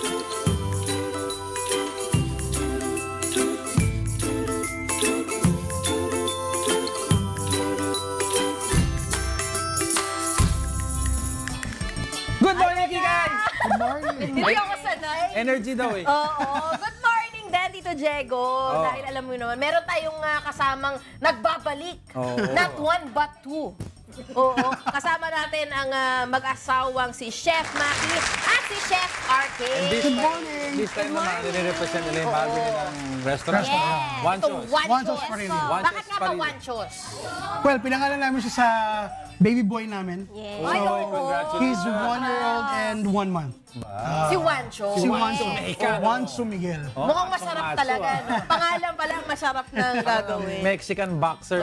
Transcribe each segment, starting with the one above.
Good morning, guys! Good morning. Hindi ako sanay. Energy daw eh. Oo. Good morning din, Tito Diego. Dahil alam mo naman, meron tayong kasamang nagbabalik. Not one, but two. Oo. Kasama natin ang mag-asawang si Chef Macky at si Chef RK. Good morning. This time naman, nire-represent nila yung bago nilang restaurant. Yes. Wanchos. Wanchos pa rin. Bakit nga ba Wanchos? Well, pinangalan namin siya sa baby boy namin. Yes. Ay, congratulations. He's 1 year old and 1 month. Si Wancho. Si Wancho. Mexicano. Wancho Miguel. Mukhang masarap talaga. No? Pangalan pa lang masarap ng gagawin. Mexican boxer.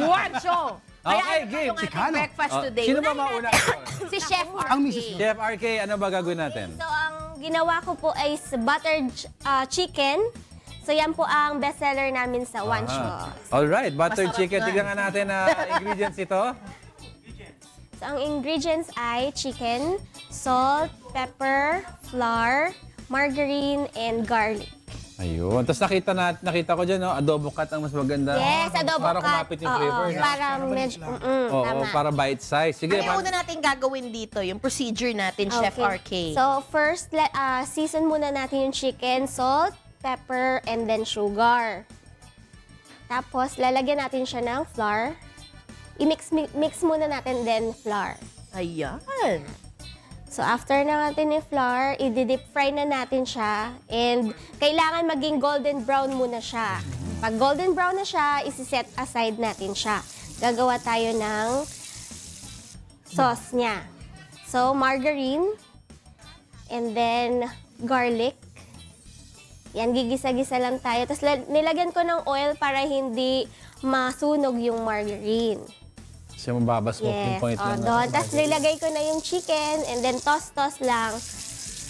Wancho! Okay, Kaya game. yung ating breakfast today. Sino ba Unahin mauna? natin si Chef RK. Ang misis mo. Chef RK, ano ba gagawin natin? So, ang ginawa ko po ay buttered chicken. So, yan po ang bestseller namin sa Wanchos. Alright, buttered Masarap chicken. nga. Tignan nga natin na ingredients ito. So, ang ingredients ay chicken, salt, pepper, flour, margarine, and garlic. Ayun. Tapos nakita ko dyan, no? Adobo cut ang mas maganda. Yes, adobo para cut. kumapit yung flavor. Oo, para medyo, Oo, tama. para bite size. Sige, Ano yung una natin gagawin dito? Yung procedure natin, Chef RK. So, first, season muna natin yung chicken, salt, pepper, and then sugar. Tapos, lalagyan natin siya ng flour. I-mix muna natin then flour. Ayan. So, after na natin yung flour, i-deep fry na natin siya. And kailangan maging golden brown muna siya. Pag golden brown na siya, isi-set aside natin siya. Gagawa tayo ng sauce niya. So, margarine. And then, garlic. Yan, gigisa-gisa lang tayo. Tapos, nilagyan ko ng oil para hindi masunog yung margarine. siya mababasok yung point lang. Doon. Tapos nilagay ko na yung chicken and then toss-toss lang.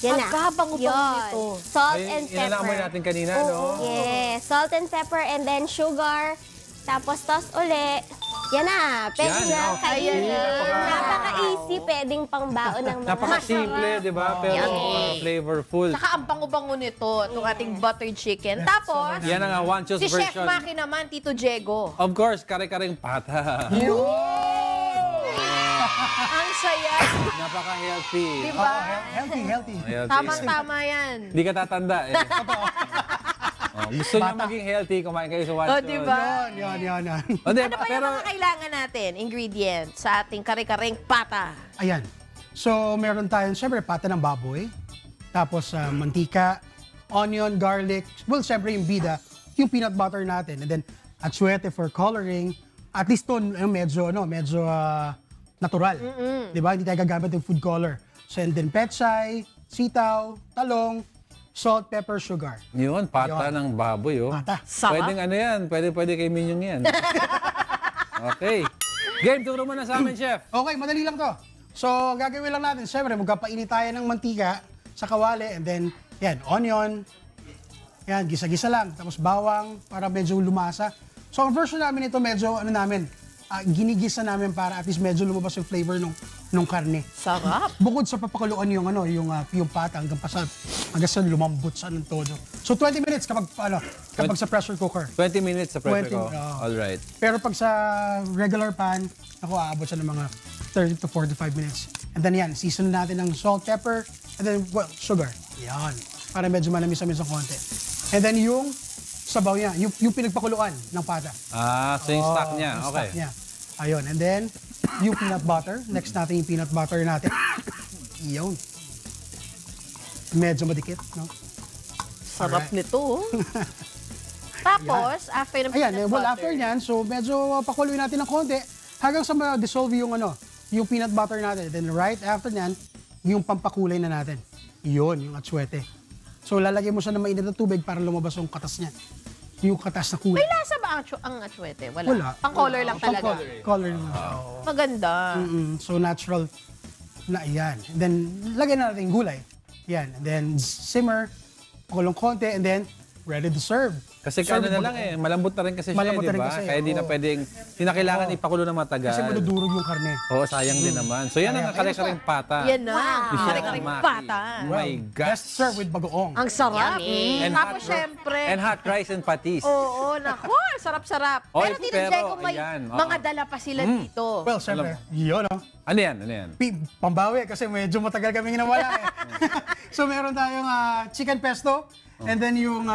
Yan na. Pagkabango-bango nito. Salt Ay, and pepper. inalamoy natin kanina, no? Yes. Salt and pepper and then sugar. Tapos toss uli. Yan na. Pwede Yan, na. okay. Kayo na. Napaka- Napaka-easy. Pwedeng pangbaon ng mga Napaka-simple, di ba? Pero flavorful. Saka ang bango-bango nito, itong ating buttered chicken. Tapos, Yan ang Wanchos si Chef version. Macky naman, Tito Diego. Of course, kare-kareng pata. Ang saya. Napaka-healthy. Diba? Healthy. Healthy. Tamang-tama yan. Hindi ka tatanda eh. Gusto niyo maging healthy, kumain kayo sa Wanchos. O, diba? Yan. O, di, Ano pa pero, yung mga kailangan natin, ingredients, sa ating kare-kareng pata? Ayan. So, meron tayong, syempre, pata ng baboy. Tapos, mantika, onion, garlic. Well, syempre, yung bida, yung peanut butter natin. And then, atsuete for coloring. At least to, medyo natural. Di ba? Hindi tayo gagamit ng food color. So, and then, pechay, sitaw, talong, salt, pepper, sugar. yun, pata Yun. ng baboy, oh. Pata. Sarap. Pwedeng ano yan, pwede kay Minyong yan. Okay. Game, turo mo na sa amin, Chef. Okay, madali lang to. So, gagawin lang natin, syempre, magpapainit tayo ng mantika sa kawali, and then, yan, onion, yan, gisa-gisa lang, tapos bawang, para medyo lumasa. So, ang version namin ito, medyo, ginigisa namin para at least medyo lumabas yung flavor nung karne. Sarap. Bukod sa papakuluan yung pata hanggang sa lumambot sa ng todo. So 20 minutes kapag sa pressure cooker. 20 minutes sa pressure 20, ko. oo. Alright. Pero pag sa regular pan, aabot siya ng mga 30 to 45 minutes. And then yan, season natin ng salt, pepper, and then sugar. Yan. Para medyo manamis-amis ang konti. And then yung sabaw niya, yung pinagpakuluan ng pata. So yung stock niya. Yung Okay. stock niya. Ayun. And then, yung peanut butter. Next natin yung peanut butter natin. Yun. Medyo madikit, no? Sarap Alright. nito. Tapos, after ng Ayan, peanut well, butter. after nyan, so medyo pakuluin natin ng konti hanggang sa ma-dissolve yung peanut butter natin. Then right after nyan, yung pampakulay na natin. Yun, yung atsuete. So lalagyan mo siya ng mainit na tubig para lumabas yung katas niya. Yung katas na kulay. May lasa ba ang atsuete? Wala. Wala. Pang-color lang talaga. Color naman siya. Maganda. So natural na yan. And then, lagyan na natin yung gulay. Yan. And then simmer, pakulong konti, and then ready to serve. Kasi Serve ano with na lang bagoong. malambot na rin kasi siya, Malambot di na rin ba? kasi, Kaya di na oo. pwedeng, di na kailangan ipakulo na matagal. Kasi madudurog yung karne. Oo, sayang din naman. So yan ang Ayan, kare-kareng pata. Yan na. Michelle Kare-kareng Macky. pata. Oh my gosh. Best serve with bagoong. Ang sarap. Yummy. Tapos syempre, And hot rice and patis. oo, naku, sarap-sarap. Oy, Pero Tito pero, Diego, may ayan, oo. mga dala pa sila dito. Well, syempre, yun, no? Ano yan? Ano yan? Pambawi kasi medyo matagal kami nawala eh. So meron tayong chicken pesto and then yung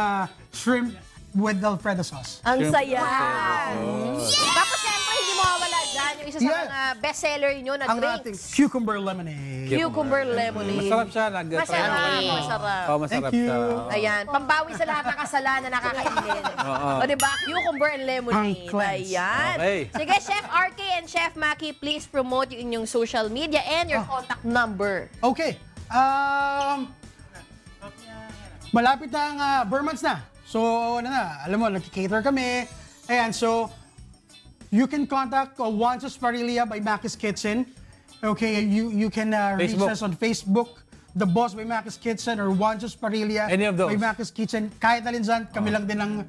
shrimp with Alfredo sauce. Ang Shrimp saya. potato. Tapos syempre, hindi mawawala dyan yung isa sa Yeah. mga bestseller nyo na Ang ating drinks. cucumber lemonade. Cucumber lemonade. Masarap siya. Nag-try Masarap, ako yun. masarap. Oo, masarap Thank you. siya. Ayan, pambawi sa lahat ng kasalanan na nakakainin. O diba? Cucumber and lemonade. Ang cleanse. Ayan. Okay. Sige, Chef RK and Chef Macky, please promote yung inyong social media and your contact number. Okay. Malapit na ang Burmans na. So, ano na, alam mo, nagki-cater kami. Ayan, so, you can contact Juan's Parilla by Macky's Kitchen. Okay, you can reach Facebook. us on Facebook, The Boss by Macky's Kitchen or Juan's Parilla Any of those. by Macky's Kitchen. Kahit alin dyan, kami lang din ang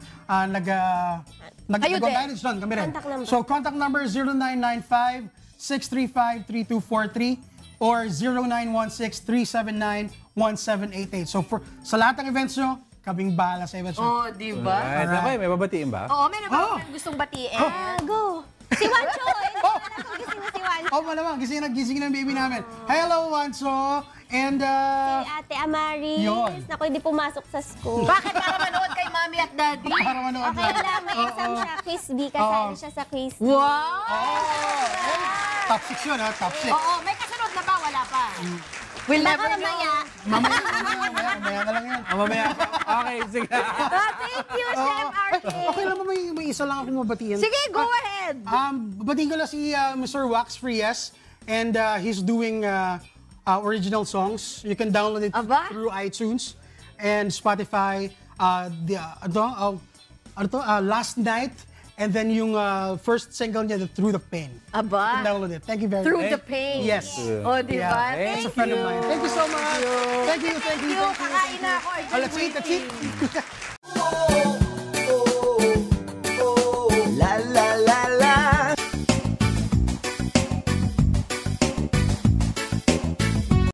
Kayo din. nag-manage doon, kami rin. Contact number. So, contact number 0995-635-3243 or 0916-379-1788. So, sa lahat ng events nyo, kaming bahala sa events nyo. Oh, di ba? Right. Okay, may babatiin ba? Oo, may naman gustong batiin. Go! Si Wancho! Gising mo si Wancho. Oh, malamang, gising ng baby namin. Hello, Wanso! And, Si Ate Amaris. Yun. Naku, hindi pumasok sa school. Bakit para manood kay Mami at Daddy? para manood Okay lang, may exam siya. Quiz B. Kasali siya sa quiz B. Wow! Top 6 yun, ha? Top 6. Oo, may kasunod na ba? Wala pa. We'll Baka never know. mamaya. Mamaya na lang yan. Mamaya. Okay, sige. Thank you, Chef RK. Okay lang, may isa lang ako mabatiyan. Sige, go ahead. Batiin ko lang si Mr. Wax Frias and he's doing original songs. You can download it Aba? through iTunes and Spotify. Last Night and then yung first single niya, Through the Pain. You Aba. can download it. Thank you very Through much. the pain. Yes. O, di ba? That's a friend of mine. Thank you so much. Thank you. Kakain na ako. Oh, let's eat.